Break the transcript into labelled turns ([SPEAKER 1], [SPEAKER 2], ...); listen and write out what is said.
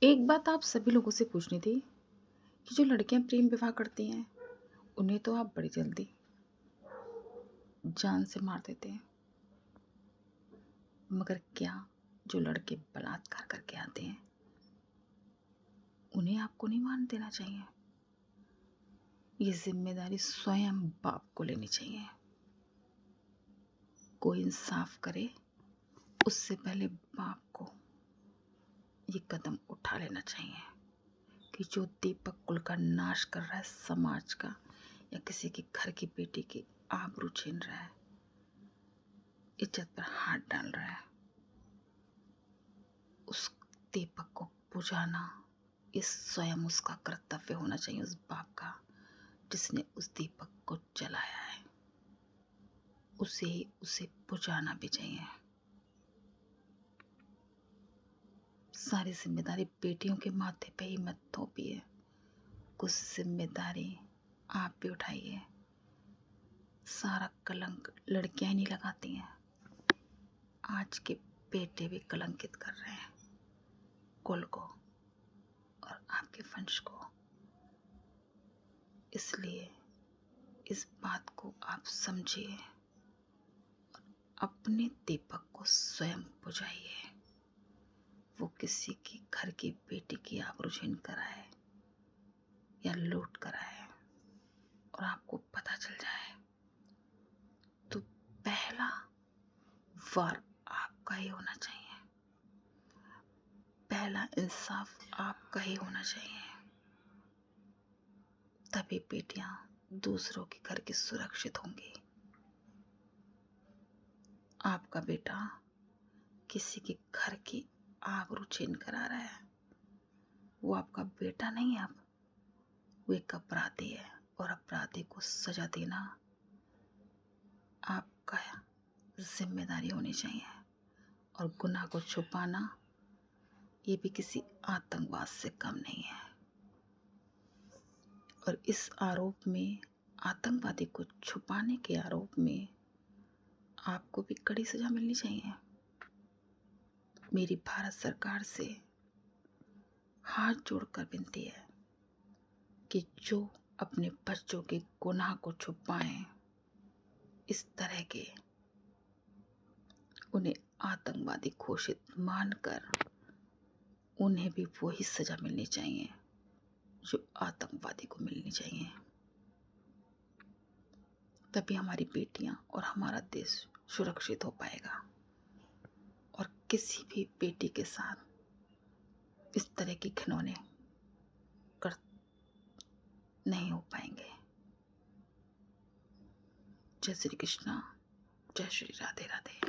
[SPEAKER 1] एक बात आप सभी लोगों से पूछनी थी कि जो लड़कियां प्रेम विवाह करती हैं उन्हें तो आप बड़ी जल्दी जान से मार देते हैं, मगर क्या जो लड़के बलात्कार करके आते हैं उन्हें आपको नहीं मान देना चाहिए? ये जिम्मेदारी स्वयं बाप को लेनी चाहिए। कोई इंसाफ करे उससे पहले बाप को ये कदम उठा लेना चाहिए कि जो दीपक कुल का नाश कर रहा है, समाज का या किसी के घर की बेटी की आबरू छीन रहा है, इज्जत पर हाथ डाल रहा है, उस दीपक को बुझाना ये स्वयं उसका कर्तव्य होना चाहिए, उस बाप का जिसने उस दीपक को जलाया है। उसे बुझाना भी चाहिए। सारी जिम्मेदारी बेटियों के माथे पे ही मत थोपिए, कुछ जिम्मेदारी आप भी उठाइए। सारा कलंक लड़कियां ही नहीं लगाती हैं, आज के बेटे भी कलंकित कर रहे हैं कुल को और आपके वंश को। इसलिए इस बात को आप समझिए, अपने दीपक को स्वयं बुझाइए। वो किसी की घर की बेटी की आबरू छीन कर आए या लूट कर आए और आपको पता चल जाए तो पहला वार आपका ही होना चाहिए, पहला इंसाफ आपका ही होना चाहिए। तभी बेटियां दूसरों के घर की सुरक्षित होंगी। आपका बेटा किसी के घर की आबरू छीन कर आ रहा है, वो आपका बेटा नहीं है, अब वो एक अपराधी है और अपराधी को सजा देना आपका जिम्मेदारी होनी चाहिए। और गुनाह को छुपाना ये भी किसी आतंकवाद से कम नहीं है। और इस आरोप में, आतंकवादी को छुपाने के आरोप में, आपको भी कड़ी सजा मिलनी चाहिए। मेरी भारत सरकार से हाथ जोड़कर विनती है कि जो अपने बच्चों के गुनाह को छुपाएं, इस तरह के उन्हें आतंकवादी घोषित मानकर उन्हें भी वही सजा मिलनी चाहिए जो आतंकवादी को मिलनी चाहिए। तभी हमारी बेटियां और हमारा देश सुरक्षित हो पाएगा और किसी भी बेटी के साथ इस तरह के घिनौने कर नहीं हो पाएंगे। जय श्री कृष्णा, जय श्री राधे राधे।